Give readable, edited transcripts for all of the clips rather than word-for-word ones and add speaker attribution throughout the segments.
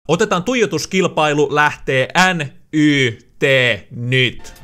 Speaker 1: Otetaan tuijotuskilpailu, lähtee NYT nyt.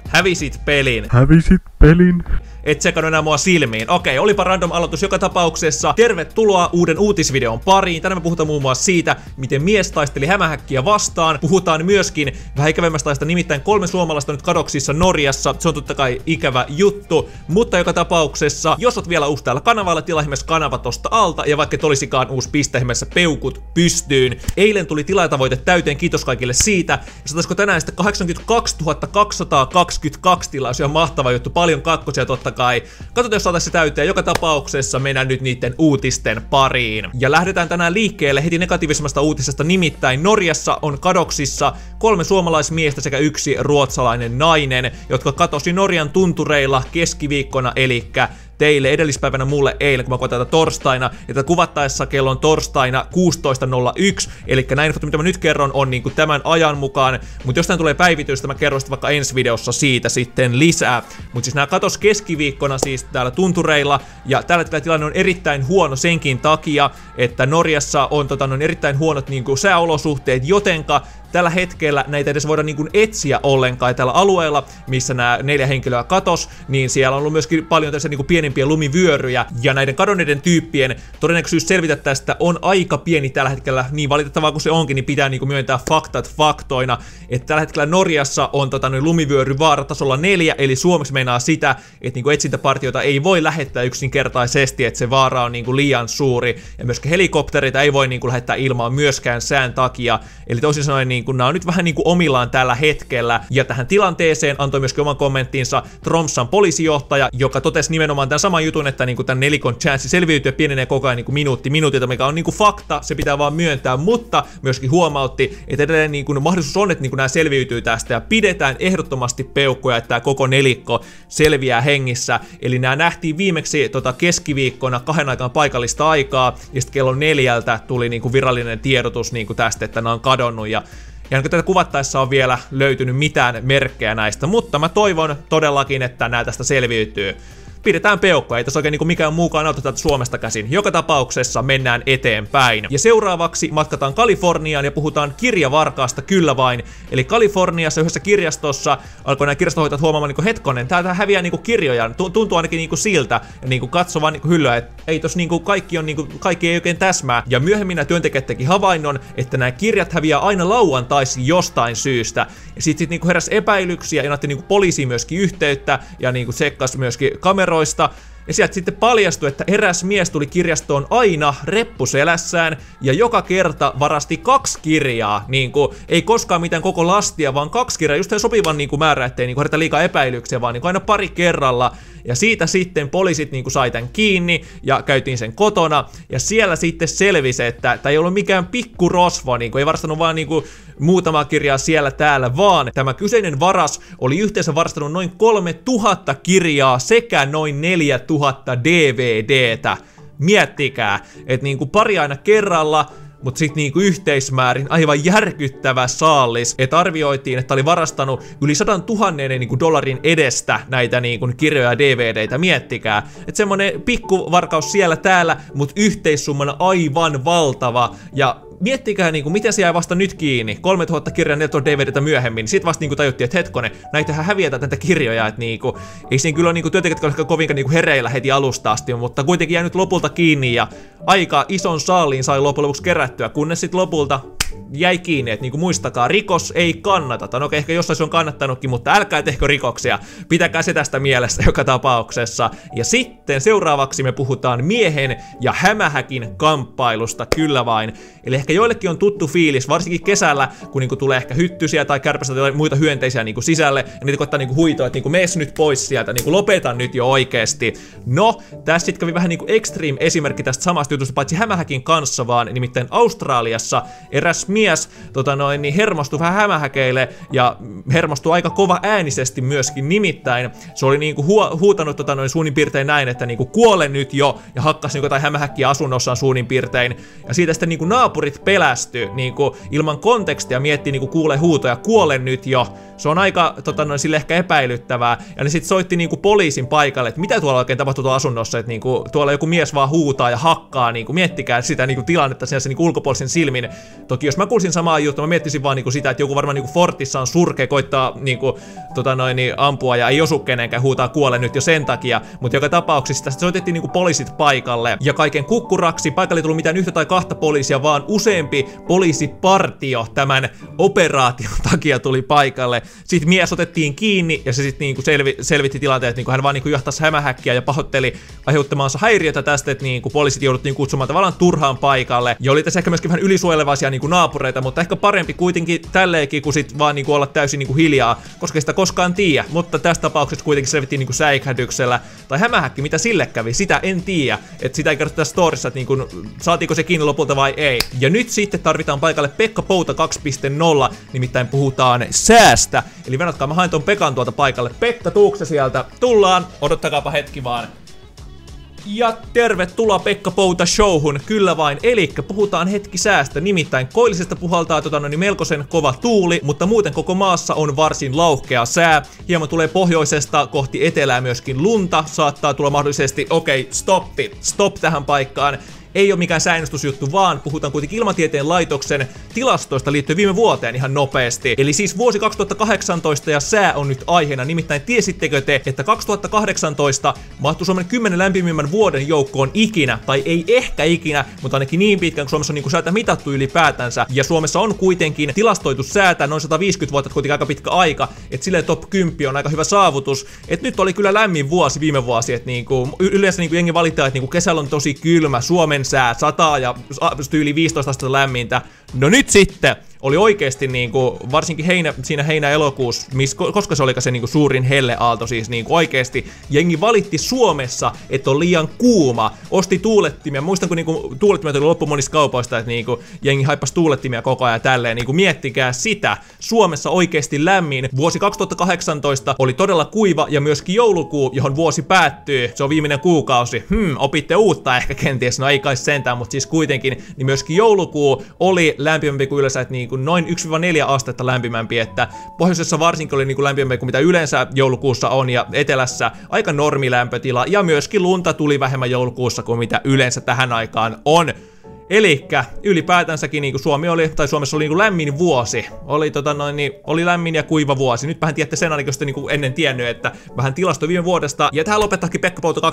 Speaker 1: Hävisit pelin. Et sekannut enää mua silmiin. Okei, olipa random aloitus joka tapauksessa. Tervetuloa uuden uutisvideon pariin. Tänään me puhutaan muun muassa siitä, miten mies taisteli hämähäkkiä vastaan. Puhutaan myöskin vähän ikävämmästä taista, nimittäin 3 suomalaista nyt kadoksissa Norjassa. Se on totta kai ikävä juttu. Mutta joka tapauksessa, jos oot vielä uusi täällä kanavalla, tilaa ihmeessä kanava tosta alta. Ja vaikka et olisikaan uusi, pistä ihmeessä peukut pystyyn. Eilen tuli tilaatavoite täyteen, kiitos kaikille siitä. Ja saataisiko tänään sitten 82 222 tilaa, se on mahtava juttu. Paljon kakkosia totta kai. Katsotaan, jos saataisiin se täyteen. Joka tapauksessa mennään nyt niiden uutisten pariin. Ja lähdetään tänään liikkeelle heti negatiivisemmasta uutisesta, nimittäin Norjassa on kadoksissa 3 suomalaismiestä sekä 1 ruotsalainen nainen, jotka katosi Norjan tuntureilla keskiviikkona, elikkä teille edellispäivänä, mulle eilen, kun mä koen tätä torstaina, että kuvattaessa kello on torstaina 16.01, eli näin, mitä mä nyt kerron, on niinku tämän ajan mukaan, mutta jos tän tulee päivitystä, mä kerron sitten vaikka ensi videossa siitä sitten lisää. Mutta siis nää katos keskiviikkona siis täällä tuntureilla, ja tällä hetkellä tilanne on erittäin huono senkin takia, että Norjassa on erittäin huonot niinku sääolosuhteet, jotenka tällä hetkellä näitä edes voida niinku etsiä ollenkaan. Tällä alueella, missä nämä 4 henkilöä katos, niin siellä on ollut myöskin paljon tässä niinku pienempiä lumivyöryjä, ja näiden kadonneiden tyyppien todennäköisyys selvitä tästä on aika pieni tällä hetkellä. Niin valitettavaa kuin se onkin, niin pitää niinku myöntää faktat faktoina, että tällä hetkellä Norjassa on lumivyöry vaaratasolla 4, eli suomeksi meinaa sitä, että niinku etsintäpartioita ei voi lähettää yksinkertaisesti, että se vaara on niinku liian suuri, ja myöskin helikoptereita ei voi niinku lähettää ilmaan myöskään sään takia, eli toisin sanoen niin nämä on nyt vähän niin kuin omillaan tällä hetkellä. Ja tähän tilanteeseen antoi myöskin oman kommenttinsa Tromssan poliisijohtaja, joka totesi nimenomaan tämän saman jutun, että niin kuin tämän nelikon chanssi selviytyä pienenee koko ajan niin kuin minuutilta, mikä on niin kuin fakta, se pitää vaan myöntää, mutta myöskin huomautti, että edelleen niin kuin mahdollisuus on, että niin kuin nämä selviytyy tästä, ja pidetään ehdottomasti peukkoja, että tämä koko nelikko selviää hengissä. Eli nämä nähtiin viimeksi keskiviikkona 2 aikaan paikallista aikaa, ja sitten kello 4 tuli niin kuin virallinen tiedotus niin kuin tästä, että nämä on kadonnut, ja tätä kuvattaessa on vielä löytynyt mitään merkkejä näistä, mutta mä toivon todellakin, että nämä tästä selviytyy. Pidetään peukkoja, ei tässä oikein mikään muukaan auta täältä Suomesta käsin. Joka tapauksessa mennään eteenpäin. Ja seuraavaksi matkataan Kaliforniaan ja puhutaan kirjavarkaasta, kyllä vain. Eli Kaliforniassa yhdessä kirjastossa alkoi nämä kirjastohoitajat huomaamaan hetkonen, täältä häviää kirjoja, tuntuu ainakin siltä, ja katsoo vaan hyllyä, että ei tos kaikki ei oikein täsmää. Ja myöhemmin nämä työntekijät teki havainnon, että nämä kirjat häviää aina lauantaisin jostain syystä. Ja sit heräsi epäilyksiä ja otti poliisiin myöskin yhteyttä ja tsekkasi myöskin kameroista. Ja sieltä sitten paljastui, että eräs mies tuli kirjastoon aina reppuselässään ja joka kerta varasti 2 kirjaa. Ei koskaan mitään koko lastia, vaan 2 kirjaa, just sopivan määrä, ettei herätä liikaa epäilyksiä, vaan aina pari kerralla. Ja siitä sitten poliisit sai tän kiinni ja käytiin sen kotona. Ja siellä sitten selvisi, että tämä ei ollut mikään pikkurosvo, ei varastanut vaan muutamaa kirjaa siellä täällä, vaan tämä kyseinen varas oli yhteensä varastanut noin 3000 kirjaa sekä noin 4000 DVDtä. Miettikää, että pari aina kerralla, mutta sitten yhteismäärin aivan järkyttävä saallis, että arvioitiin, että oli varastanut yli 100 000 dollarin edestä näitä kirjoja ja DVDitä, miettikää. Että semmonen pikkuvarkaus siellä täällä, mutta yhteissummana aivan valtava, ja miettikää miten se jäi vasta nyt kiinni, 3000 kirjaa 4000 DVDtä myöhemmin, sit vasta tajuttiin, että hetkonen, näitähän häviätä näitä kirjoja, että ei siinä kyllä ole työntekijät ole kovinkaan hereillä heti alusta asti, mutta kuitenkin jäi nyt lopulta kiinni, ja aika ison saaliin sai loppujen lopuksi kerättyä, kunnes sit lopulta jäi kiinni, että muistakaa, rikos ei kannata. Okei, ehkä jossain se on kannattanutkin, mutta älkää tehkö rikoksia. Pitäkää se tästä mielessä joka tapauksessa. Ja sitten seuraavaksi me puhutaan miehen ja hämähäkin kamppailusta, kyllä vain. Eli ehkä joillekin on tuttu fiilis, varsinkin kesällä, kun tulee ehkä hyttysiä tai kärpästä tai muita hyönteisiä sisälle, ja niitä koittaa huitoa, että mees nyt pois sieltä, lopeta nyt jo oikeesti. No, tässä sitten kävi vähän extreme esimerkki tästä samasta jutusta, paitsi hämähäkin kanssa, vaan nimittäin Australiassa eräs mies niin hermostui vähän hämähäkeille ja hermostui aika kova äänisesti myöskin, nimittäin se oli niinku huutanut suunnin piirtein näin, että niinku kuole nyt jo, ja hakkasi niinku jotain hämähäkkiä asunnossaan suunnin piirtein, ja siitä sitten niinku naapurit pelästy niinku ilman kontekstia, miettii niinku kuulee huutoja, kuole nyt jo. Se on aika sille ehkä epäilyttävää, ja ne sitten soitti niinku poliisin paikalle, että mitä tuolla oikein tapahtuu tuolla asunnossa, että niinku tuolla joku mies vaan huutaa ja hakkaa, niinku miettikää sitä niinku tilannetta sen niinku ulkopuolisen silmin. Toki jos mä kuulsin samaa juttua, mä miettisin vaan niinku sitä, että joku varmaan niinku Fortissa on surkea, koittaa niinku ampua ja ei osu kenenkään, huutaa kuole nyt jo sen takia, mutta joka tapauksessa tästä soitettiin niinku poliisit paikalle, ja kaiken kukkuraksi paikalle ei tullut mitään yhtä tai kahta poliisia, vaan useampi poliisipartio tämän operaation takia tuli paikalle. Sitten mies otettiin kiinni ja se sitten niinku selvitti tilanteen, että niinku hän vaan niinku jahtasi hämähäkkiä ja pahoitteli aiheuttamaansa häiriötä tästä, että niinku poliisit jouduttiin kutsumaan tavallaan turhaan paikalle. Ja oli tässä ehkä myöskin vähän ylisuojelevaisia niinku naapureita, mutta ehkä parempi kuitenkin tälleenkin, kun sit vaan niinku olla täysin niinku hiljaa, koska ei sitä koskaan tiedä. Mutta tässä tapauksessa kuitenkin selvittiin niinku säikähdyksellä. Tai hämähäkki, mitä sille kävi, sitä en tiedä. Että sitä ei kerrota tässä storissa, että niinku, saatiinko se kiinni lopulta vai ei. Ja nyt sitten tarvitaan paikalle Pekka Pouta 2.0, nimittäin puhutaan säästä. Eli venatkaa, mä haen ton Pekan tuolta paikalle. Pekka, tuukse sieltä? Tullaan, odottakaapa hetki vaan. Ja tervetuloa Pekka Pouta showhun, kyllä vain, elikkä puhutaan hetki säästä, nimittäin koillisesta puhaltaa melkoisen kova tuuli, mutta muuten koko maassa on varsin lauhkea sää, hieman tulee pohjoisesta kohti etelää myöskin lunta, saattaa tulla mahdollisesti, stop tähän paikkaan. Ei ole mikään säännöstysjuttu, vaan puhutaan kuitenkin Ilmatieteen laitoksen tilastoista liittyen viime vuoteen ihan nopeasti. Eli siis vuosi 2018 ja sää on nyt aiheena, nimittäin tiesittekö te, että 2018 mahtui Suomen 10 lämpimimmän vuoden joukkoon ikinä, tai ei ehkä ikinä, mutta ainakin niin pitkään, kun Suomessa on niinku säätä mitattu ylipäätänsä. Ja Suomessa on kuitenkin tilastoitu säätä noin 150 vuotta, kuitenkin aika pitkä aika, että silleen top 10 on aika hyvä saavutus. Et nyt oli kyllä lämmin vuosi viime vuosi, että niinku, yleensä niinku jengi valittaa, että niinku kesällä on tosi kylmä, Suomen sää, 100 ja yli 15 astetta lämmintä. No nyt sitten oli oikeesti niinku, varsinkin siinä heinä-elokuussa, koska se oli se niinku suurin helleaalto, siis niinku oikeesti jengi valitti Suomessa, että on liian kuuma, osti tuulettimia. Muistan, kun niinku tuulettimia tuli loppu monista kaupoista, että niinku jengi haippasi tuulettimia koko ajan tälleen, niinku miettikää sitä. Suomessa oikeesti lämmin. Vuosi 2018 oli todella kuiva ja myöskin joulukuu, johon vuosi päättyy. Se on viimeinen kuukausi. Opitte uutta ehkä kenties, no ei kai sentään, mutta siis kuitenkin, niin myöskin joulukuu oli lämpimämpi kuin yleensä, että niinku noin 1-4 astetta lämpimämpi, että pohjoisessa varsinkin oli niinku lämpimämpi kuin mitä yleensä joulukuussa on, ja etelässä aika normilämpötila, ja myöskin lunta tuli vähemmän joulukuussa kuin mitä yleensä tähän aikaan on. Elikkä ylipäätänsäkin niinku Suomessa oli niinku lämmin vuosi. Oli lämmin ja kuiva vuosi. Nyt vähän tiedätte sen ainakin, jos te niinku ennen tiennyt, että vähän tilasto viime vuodesta. Ja tähän lopettaakin Pekka Pouta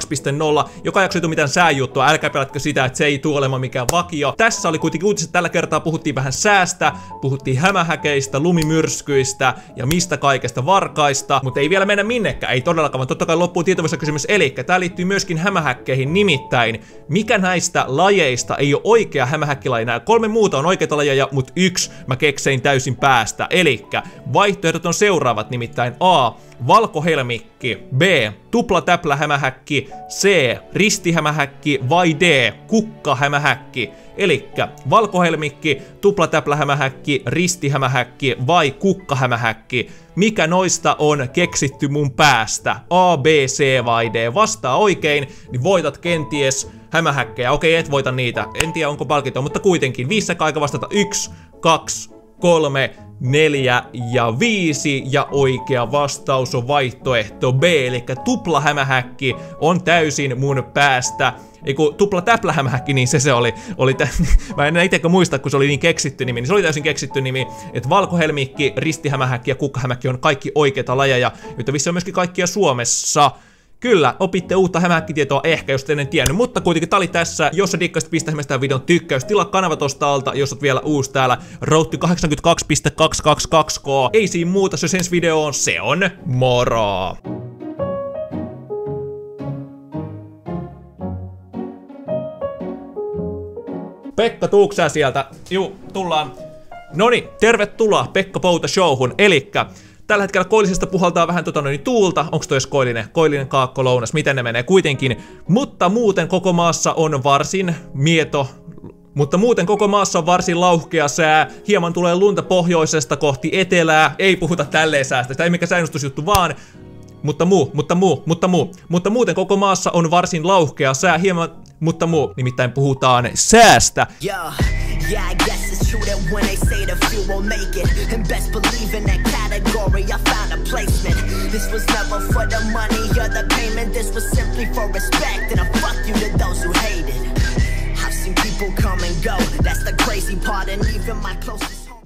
Speaker 1: 2.0, joka jakso ei tule mitään sääjuttua. Älkää pelätkö sitä, että se ei tule olemaan mikään vakio. Tässä oli kuitenkin uutiset tällä kertaa. Puhuttiin vähän säästä, puhuttiin hämähäkeistä, lumimyrskyistä ja mistä kaikesta, varkaista. Mutta ei vielä mennä minnekään, ei todellakaan, vaan totta kai loppuu tietovuudessa kysymys. Elikkä tää liittyy myöskin hämähäkkeihin, nimittäin mikä näistä lajeista ei ole oikea hämähäkkilaji. Nämä 3 muuta on oikeita lajeja, mutta 1 mä keksein täysin päästä. Elikkä vaihtoehdot on seuraavat, nimittäin A. Valkohelmikki, B. Tuplatäplähämähäkki, C. Ristihämähäkki vai D. Kukkahämähäkki. Elikkä valkohelmikki, tuplatäplähämähäkki, ristihämähäkki vai kukkahämähäkki. Mikä noista on keksitty mun päästä? A, B, C vai D? Vastaa oikein, niin voitat kenties hämähäkkejä. Okei, et voita niitä. En tiedä onko palkintoa, mutta kuitenkin 5 sekuntia aika vastata. 1, 2, 3, 4 ja 5. Ja oikea vastaus on vaihtoehto B, eli tuplahämähäkki on täysin mun päästä. Eiku tuplatäplähämähäkki, niin se oli. Mä en itsekään muista, kun se oli niin keksitty nimi, niin se oli täysin keksitty nimi, että valkohelmikki, ristihämähäkki ja kukkahämähäkki on kaikki oikeita lajeja, joita vissi on myöskin kaikkia Suomessa. Kyllä, opitte uutta hämähäkkitietoa ehkä, jos te ennen tiennyt, mutta kuitenkin tää oli tässä. Jos sä dikkasit, pistä tämän videon tykkäys, tilaa kanava tosta alta, jos oot vielä uusi täällä. Road to 82.222k. Ei siinä muuta, jos ensi video on, se on moro! Pekka, tuuksää sieltä? Juu, tullaan. Noniin, tervetuloa Pekka Pouta showhun, elikkä tällä hetkellä koillisesta puhaltaa vähän tuulta. Onks toi edes koillinen? Koillinen, kaakko, lounas, miten ne menee kuitenkin. Mutta muuten koko maassa on varsin mieto Mutta muuten koko maassa on varsin lauhkea sää, hieman tulee lunta pohjoisesta kohti etelää, ei puhuta tälleen säästä, sitä ei mikä ennustusjuttu vaan, mutta muuten koko maassa on varsin lauhkea sää, hieman, nimittäin puhutaan säästä.
Speaker 2: Yeah, I guess it's true that when they say the few will make it, and best believe in that category, I found a placement. This was never for the money or the payment, this was simply for respect, and a fuck you to those who hate it. I've seen people come and go, that's the crazy part, and even my closest